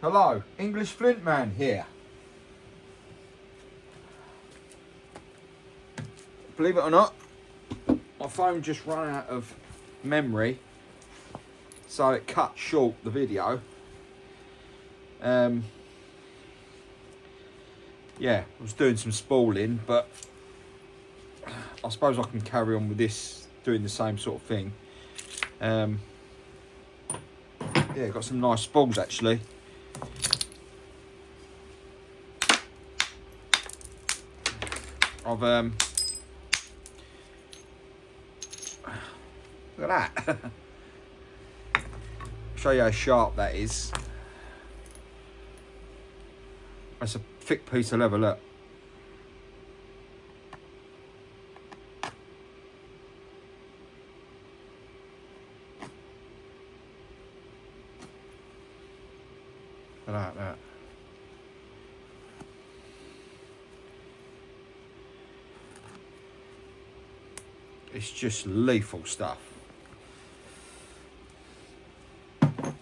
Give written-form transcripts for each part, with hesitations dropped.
Hello, English Flint man here. Believe it or not, my phone just ran out of memory, so it cut short the video. Yeah, I was doing some spooling, but I suppose I can carry on with this, doing the same sort of thing. Yeah, got some nice spools actually. I've look at that. Show you how sharp that is. That's a thick piece of leather, look. Look at that. It's just lethal stuff. I'm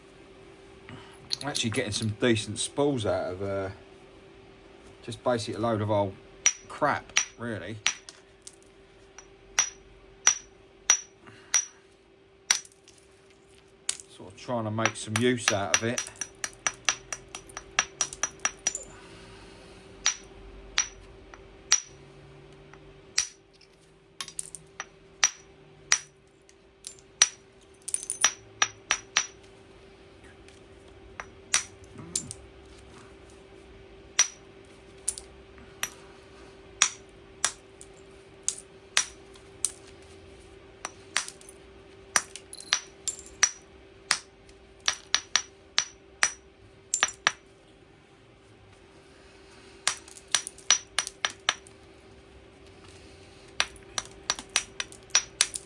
actually getting some decent spools out of just basically a load of old crap, really. Sort of trying to make some use out of it.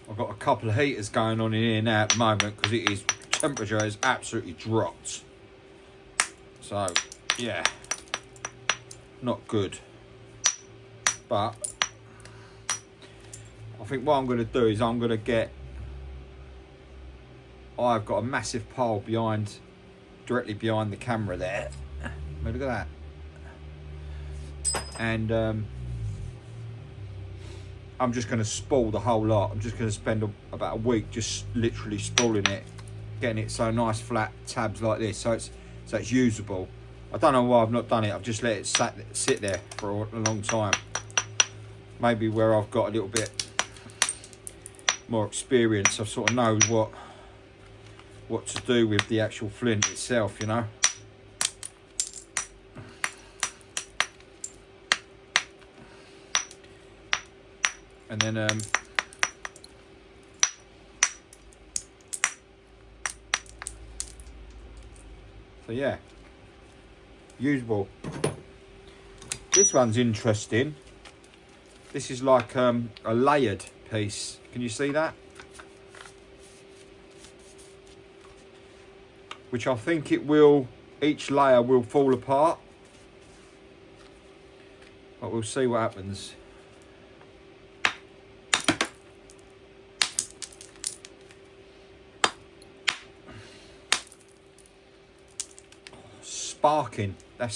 I've got a couple of heaters going on in here now at the moment because it is temperature has absolutely dropped. So yeah, not good. But I think what I'm going to do is I've got a massive pole directly behind the camera there. Look at that. And I'm just going to spool the whole lot. I'm just going to spend about a week just literally spooling it, getting it so nice flat tabs like this, so it's usable. I don't know why I've not done it. I've just let it sit there for a long time. Maybe where I've got a little bit more experience, I sort of know what to do with the actual flint itself, you know. And then so yeah, usable. This one's interesting. This is like a layered piece. Can you see that? Which I think each layer will fall apart. But we'll see what happens. Sparking, I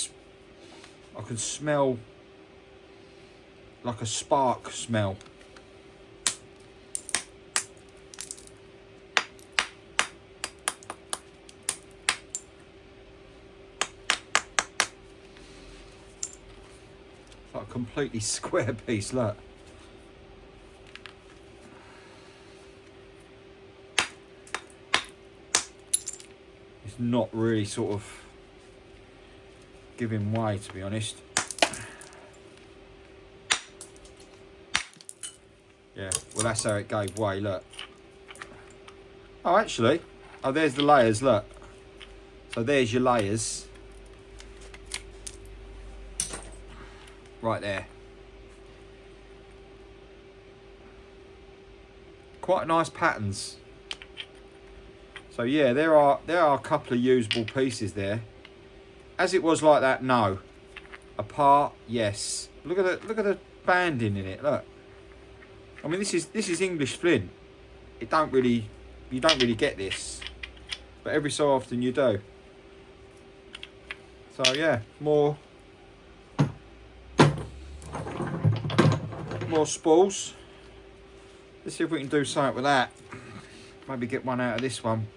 can smell like a spark smell. It's like a completely square piece, look. It's not really sort of giving way, to be honest. Yeah, well that's how it gave way, look. Oh actually, there's the layers, look. So there's your layers. Right there. Quite nice patterns. So yeah, there are a couple of usable pieces there. As it was like that, no. Apart, yes. Look at the banding in it. Look. I mean, this is English Flint. You don't really get this, but every so often you do. So yeah, more spools. Let's see if we can do something with that. Maybe get one out of this one.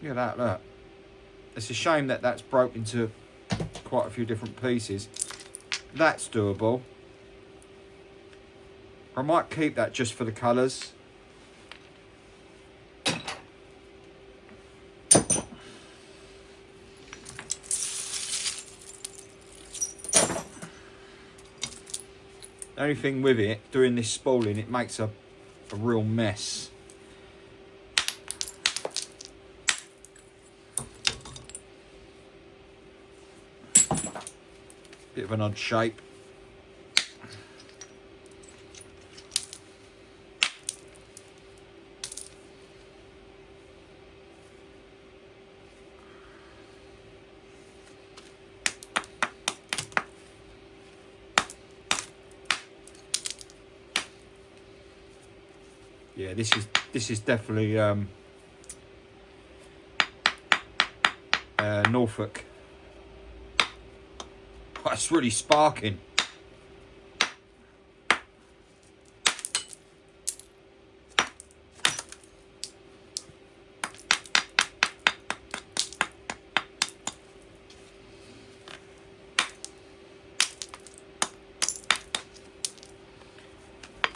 Look at that, look. It's a shame that that's broke into quite a few different pieces. That's doable. I might keep that just for the colours. The only thing with it, doing this spooling, it makes a real mess. Bit of an odd shape. Yeah, this is definitely Norfolk. Oh, it's really sparking.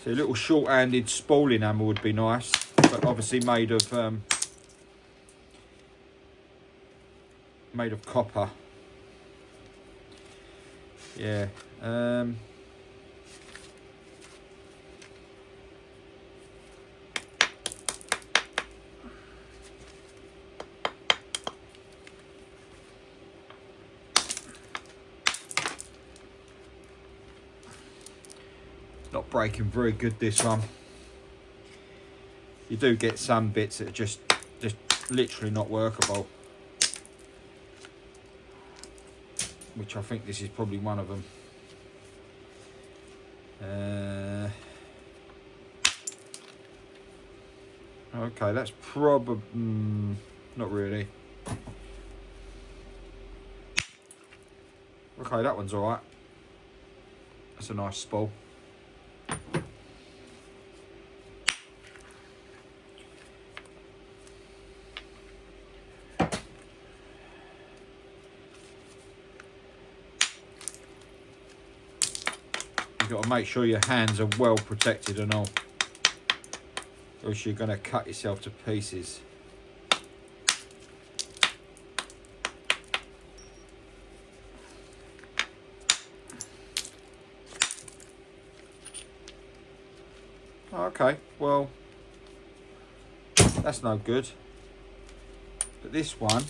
So a little short-handed spooling hammer would be nice, but obviously made of copper. Yeah. Not breaking very good, this one. You do get some bits that are just literally not workable, which I think this is probably one of them. Okay, that's probably not really. Okay, that one's all right. That's a nice spool. You've got to make sure your hands are well protected and all, or else you're going to cut yourself to pieces. Okay, well, that's no good. But this one,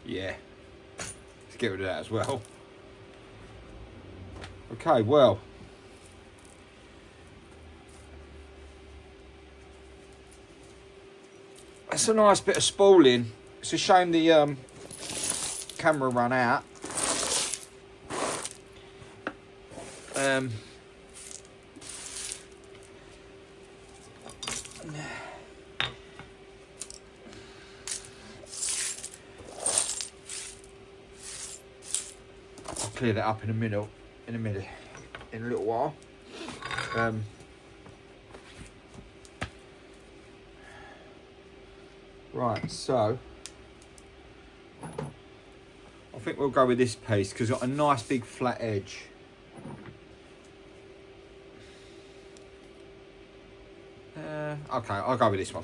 yeah, let's get rid of that as well. Okay, well, that's a nice bit of spooling. It's a shame the camera ran out. I'll clear that up in a minute, in a little while. Right, so I think we'll go with this piece because it's got a nice big flat edge. Okay, I'll go with this one.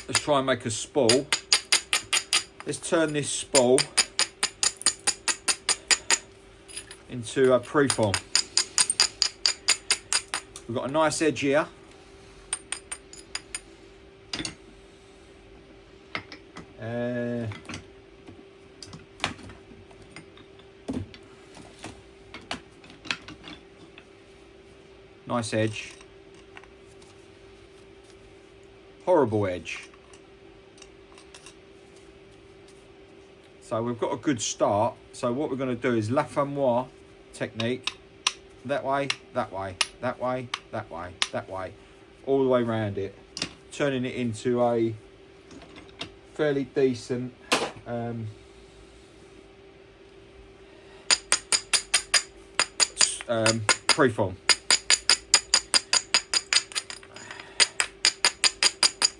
Let's try and make a spool. Let's turn this spool into a preform. We've got a nice edge here. Nice edge. Horrible edge. So we've got a good start. So what we're going to do is la famoire technique. That way, that way, that way, that way, that way. All the way around it. Turning it into a fairly decent preform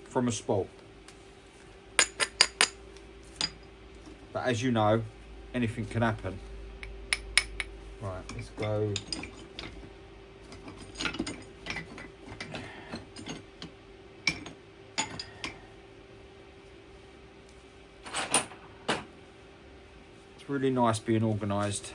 from a spool. But as you know, anything can happen. Right, let's go. It's really nice being organised.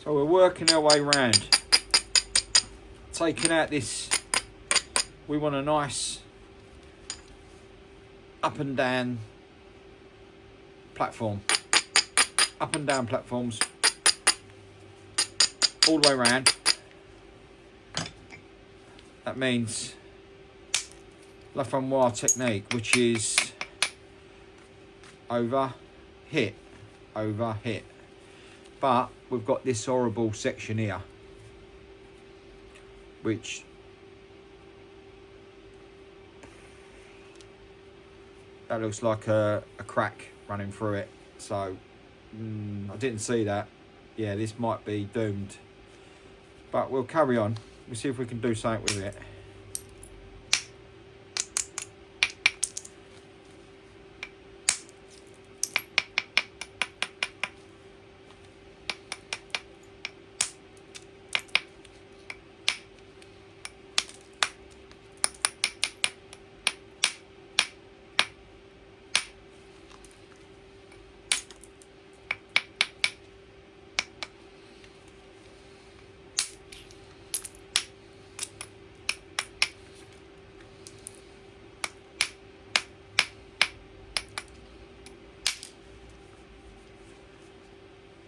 So we're working our way around, taking out this. We want a nice up and down platform, up and down platforms, all the way around. That means la famoire technique, which is over, hit, over, hit. But we've got this horrible section here, which that looks like a crack running through it. So I didn't see that. Yeah, this might be doomed. But we'll carry on. We'll see if we can do something with it.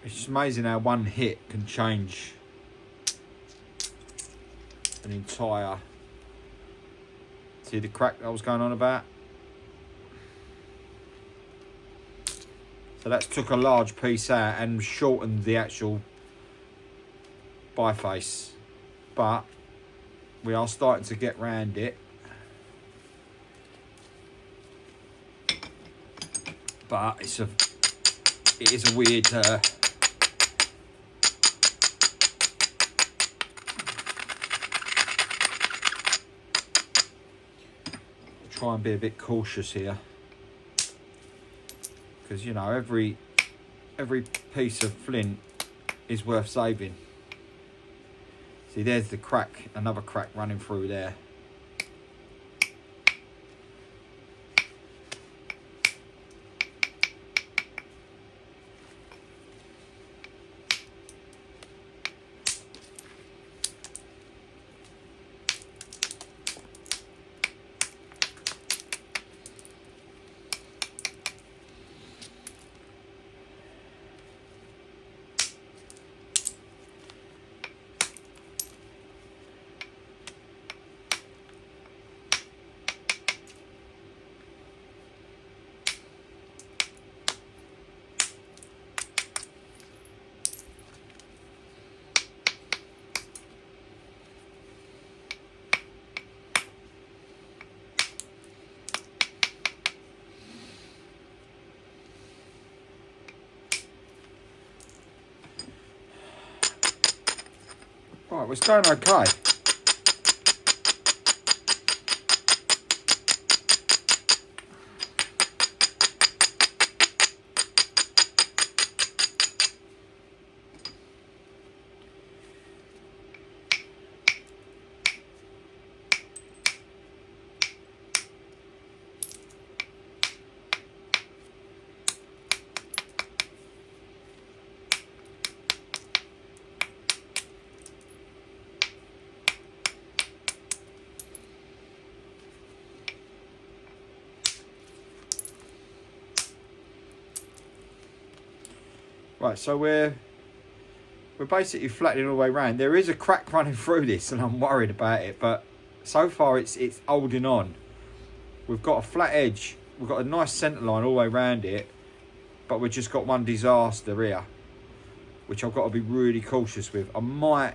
It's just amazing how one hit can change an entire... See the crack that I was going on about? So that's took a large piece out and shortened the actual biface. But we are starting to get round it. But it is a weird... try and be a bit cautious here, because you know every piece of flint is worth saving. See, there's the crack, another crack running through there. it's going okay. Right, so we're basically flattening all the way around. There is a crack running through this, and I'm worried about it. But so far, it's holding on. We've got a flat edge. We've got a nice centre line all the way around it, but we've just got one disaster here, which I've got to be really cautious with. I might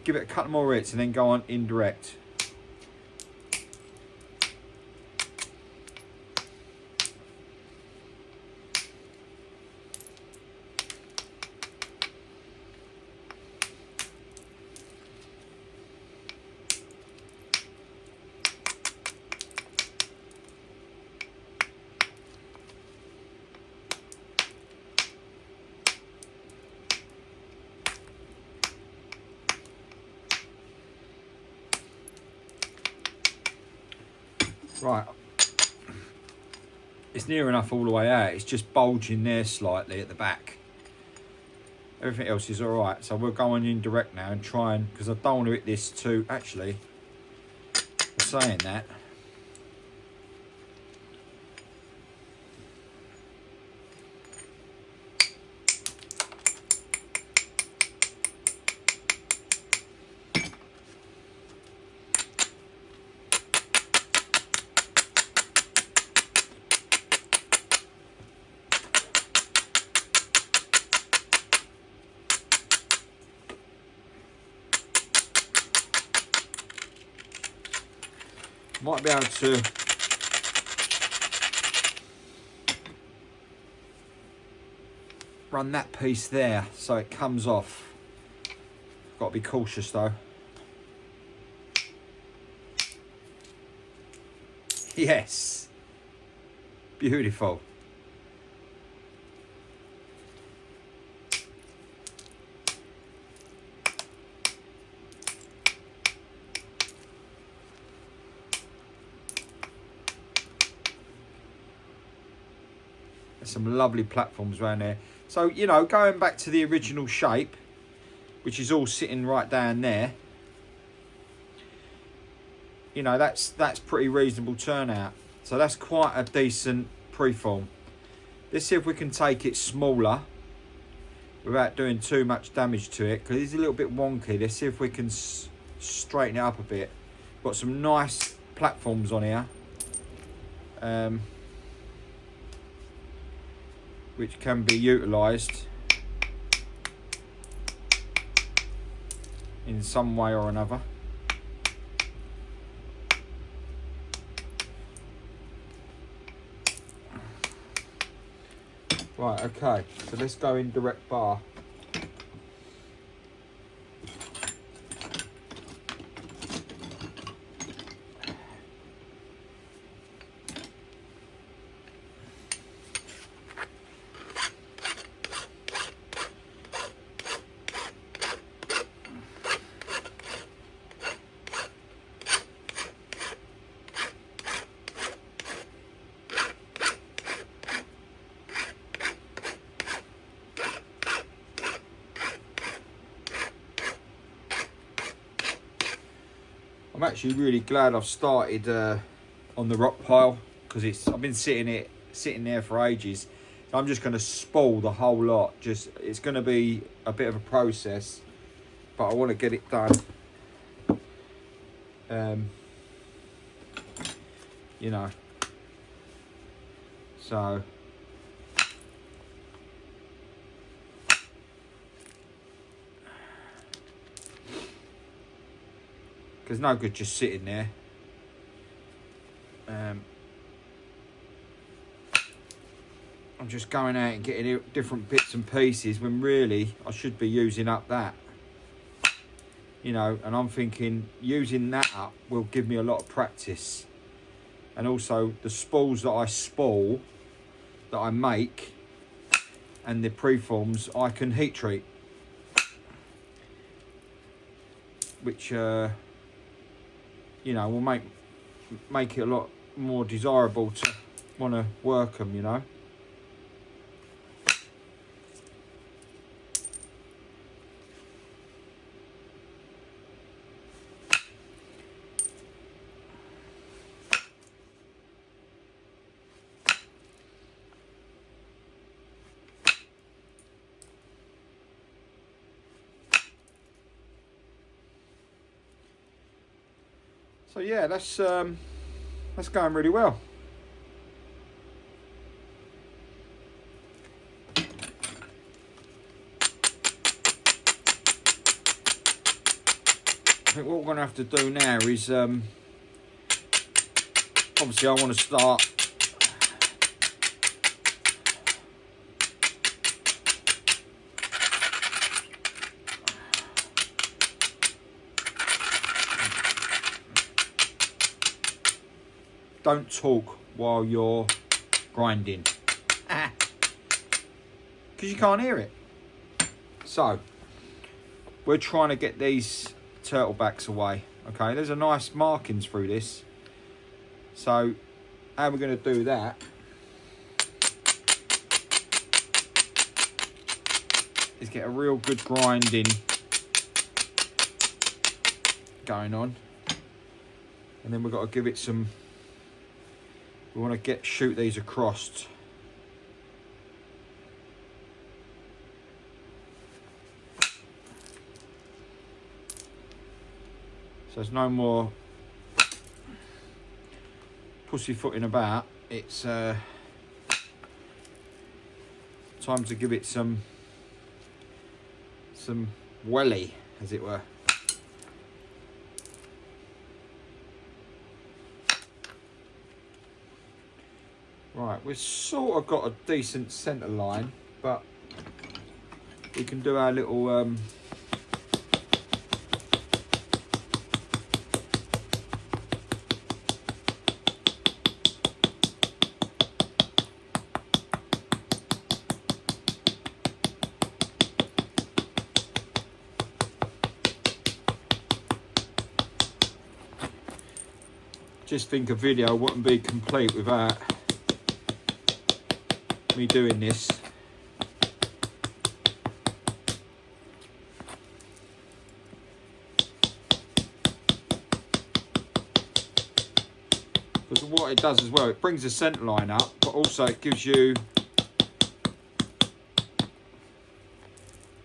give it a couple more hits and then go on indirect. Right, it's near enough all the way out. It's just bulging there slightly at the back. Everything else is all right. So we're going in direct now and trying, because I don't want to hit this too. Actually, saying that, might be able to run that piece there so it comes off. Got to be cautious though. Yes, beautiful. Some lovely platforms around there. So, you know, going back to the original shape, which is all sitting right down there, you know, that's pretty reasonable turnout. So that's quite a decent preform. Let's see if we can take it smaller without doing too much damage to it, because it's a little bit wonky. Let's see if we can straighten it up a bit. Got some nice platforms on here. Which can be utilised in some way or another. Right, okay, so let's go in direct bar. I'm actually really glad I've started on the rock pile, because I've been sitting there for ages. So I'm just going to spool the whole lot. It's going to be a bit of a process, but I want to get it done. You know, so because no good just sitting there. I'm just going out and getting different bits and pieces when really I should be using up that. you know, and I'm thinking using that up will give me a lot of practice. And also the spools that I spool, that I make, and the preforms, I can heat treat, which you know, will make it a lot more desirable to want to work them, you know. So yeah, that's going really well. I think what we're going to have to do now is obviously I want to start don't talk while you're grinding because you can't hear it. So we're trying to get these turtle backs away. Okay, there's a nice markings through this, so how we're going to do that is get a real good grinding going on, and then we've got to give it some, we want to shoot these across. So there's no more pussyfooting about. It's time to give it some welly, as it were. Right, we've sort of got a decent centre line, but we can do our little just think a video wouldn't be complete without me doing this. Because what it does as well, it brings the centre line up, but also it gives you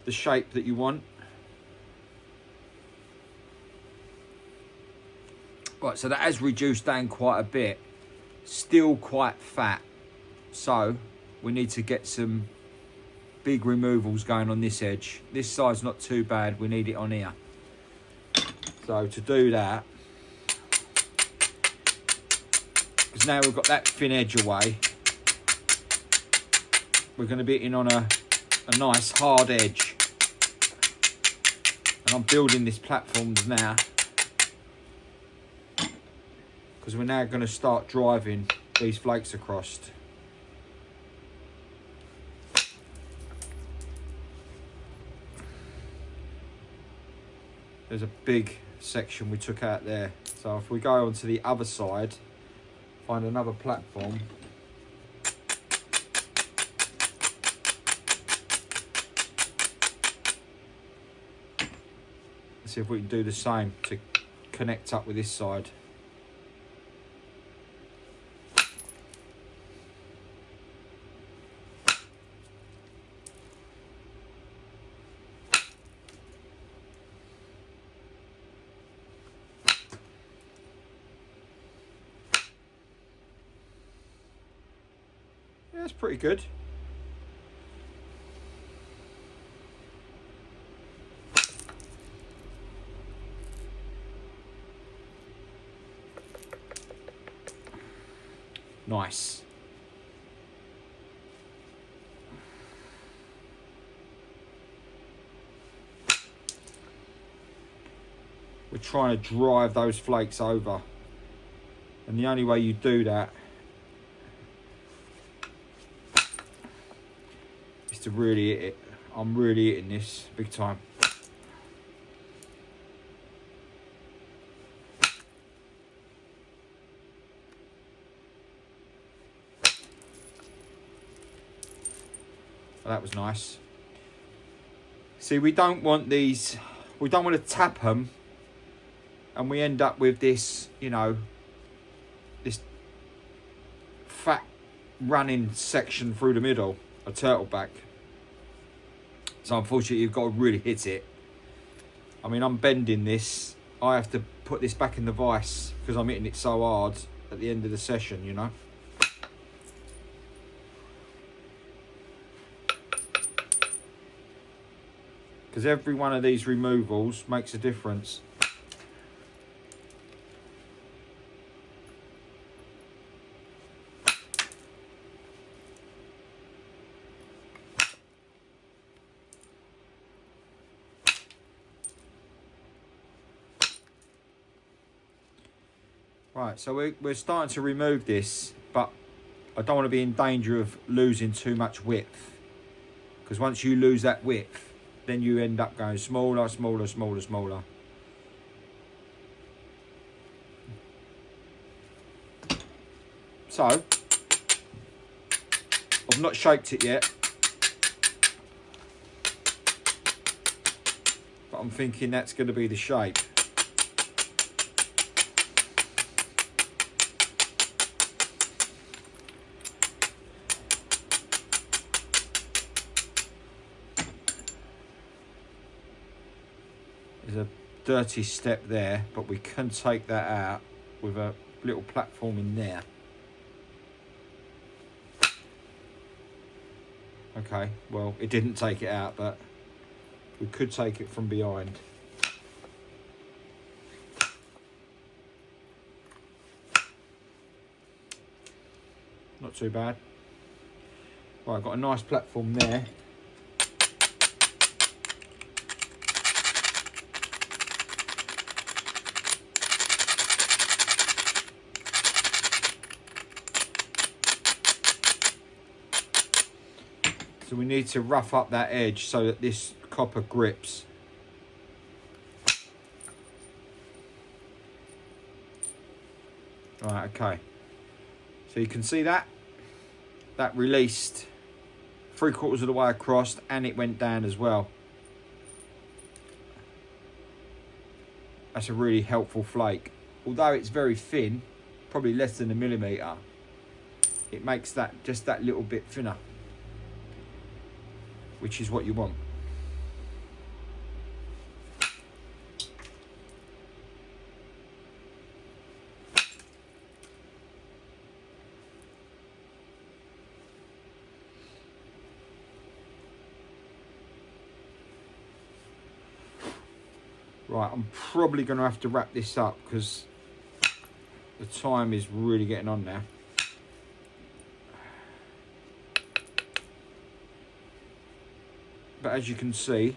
the shape that you want. Right, so that has reduced down quite a bit, still quite fat, so we need to get some big removals going on this edge. This side's not too bad, we need it on here. So to do that, because now we've got that thin edge away, we're going to be in on a nice hard edge. And I'm building this platforms now, because we're now going to start driving these flakes across. There's a big section we took out there. So if we go onto the other side, find another platform. Let's see if we can do the same to connect up with this side. Yeah, that's pretty good. Nice. we're trying to drive those flakes over. And the only way you do that is to really hit it. I'm really hitting this big time. Well, that was nice. See, we don't want these, we don't want to tap them and we end up with this, you know, this fat running section through the middle, a turtleback. So unfortunately you've got to really hit it. I mean, I'm bending this. I have to put this back in the vise because I'm hitting it so hard at the end of the session, you know. Because every one of these removals makes a difference. Right, so we're starting to remove this, but I don't want to be in danger of losing too much width. Because once you lose that width, then you end up going smaller, smaller, smaller, smaller. So, I've not shaped it yet, but I'm thinking that's going to be the shape. There's a dirty step there, but we can take that out with a little platform in there. Okay, well, it didn't take it out, but we could take it from behind. Not too bad. Right, I've got a nice platform there. So we need to rough up that edge so that this copper grips. Right, okay. So you can see that released 3/4 of the way across and it went down as well. That's a really helpful flake. Although it's very thin, probably less than a millimetre, it makes that just that little bit thinner, which is what you want. Right, I'm probably going to have to wrap this up because the time is really getting on now. But as you can see,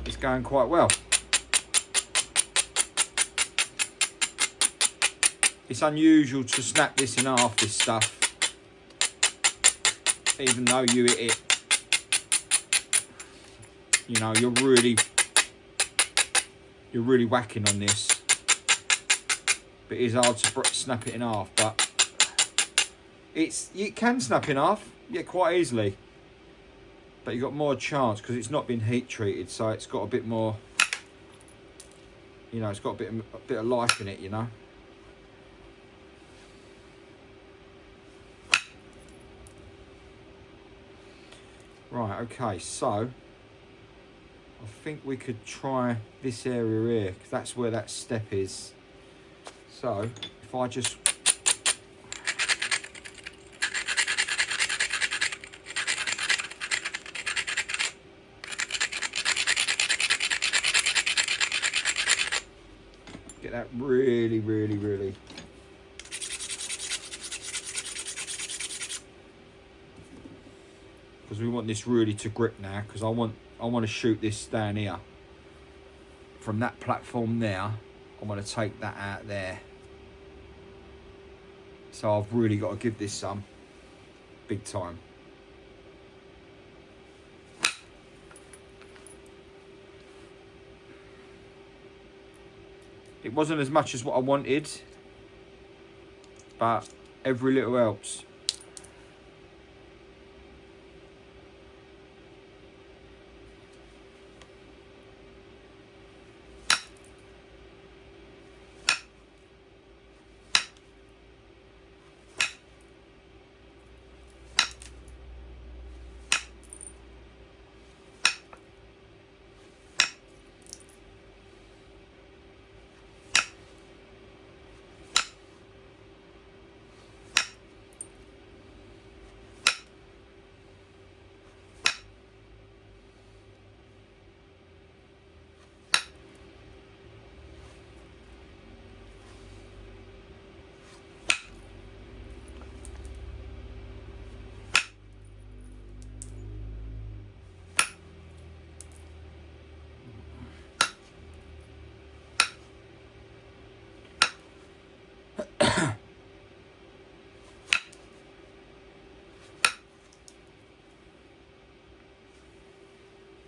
it's going quite well. It's unusual to snap this in half, this stuff, even though you hit it. You know, you're really whacking on this. But it is hard to snap it in half, but you can snap in half, yeah, quite easily. But you've got more chance because it's not been heat treated, so it's got a bit more, you know, it's got a bit of life in it, you know. Right, okay, so I think we could try this area here because that's where that step is. So if I just Get that really, really, really. Because we want this really to grip now, because I want to shoot this down here. From that platform there, I want to take that out there. So I've really got to give this some big time. It wasn't as much as what I wanted, but every little helps.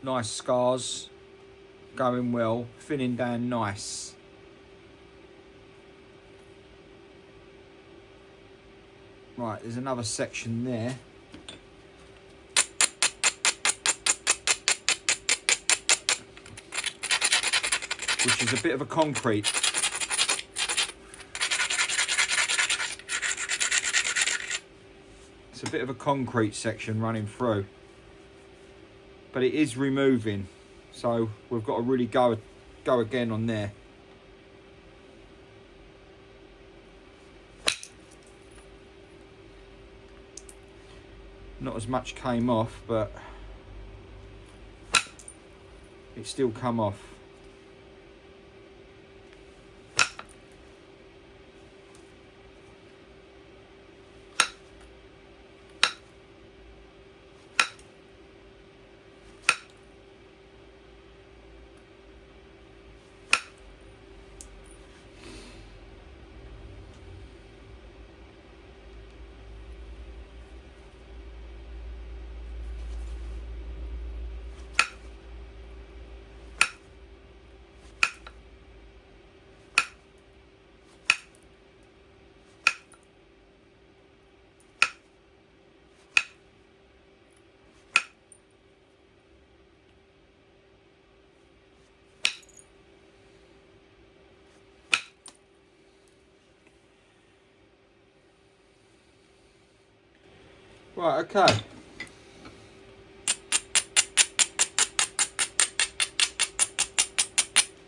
Nice scars, going well, thinning down nice. Right, there's another section there. Which is a bit of a concrete. It's a bit of a concrete section running through. But it is removing, so we've got to really go again on there. Not as much came off, but it still come off. Right, okay.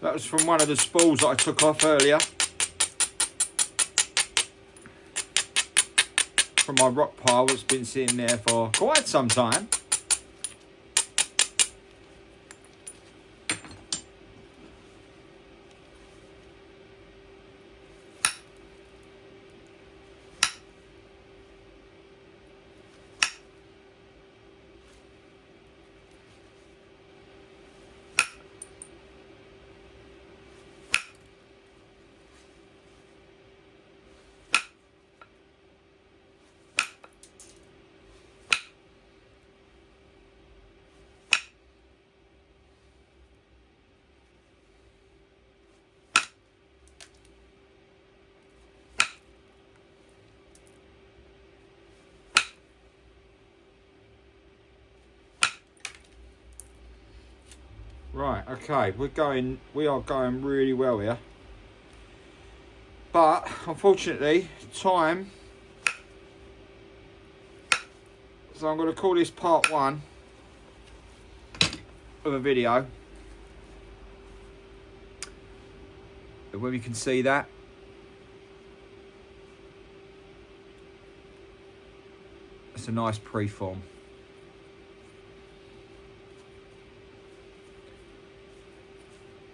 That was from one of the spools that I took off earlier. From my rock pile that's been sitting there for quite some time. Right, okay, we are going really well here. But unfortunately, time. So I'm going to call this part 1 of a video. And where you can see that. It's a nice preform.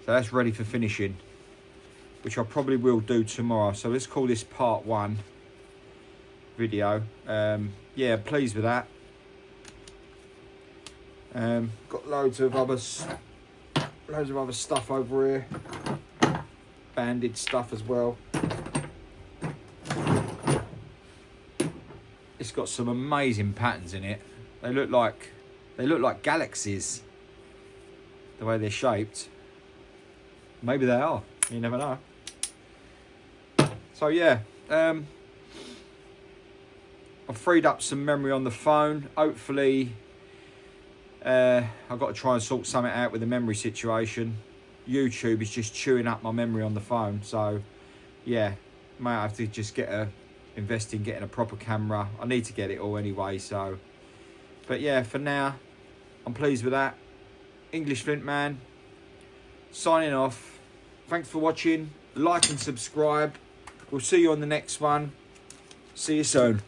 So that's ready for finishing. which I probably will do tomorrow. So let's call this part 1 video. Yeah, pleased with that. Got loads of other stuff over here, banded stuff as well. It's got some amazing patterns in it. They look like galaxies, the way they're shaped. Maybe they are, you never know. So yeah, I've freed up some memory on the phone. Hopefully I've got to try and sort something out with the memory situation. YouTube is just chewing up my memory on the phone, so yeah, might have to just invest in getting a proper camera. I need to get it all anyway, so. But yeah, for now, I'm pleased with that. English Flint Man, signing off. Thanks for watching. Like and subscribe. We'll see you on the next one. See you soon.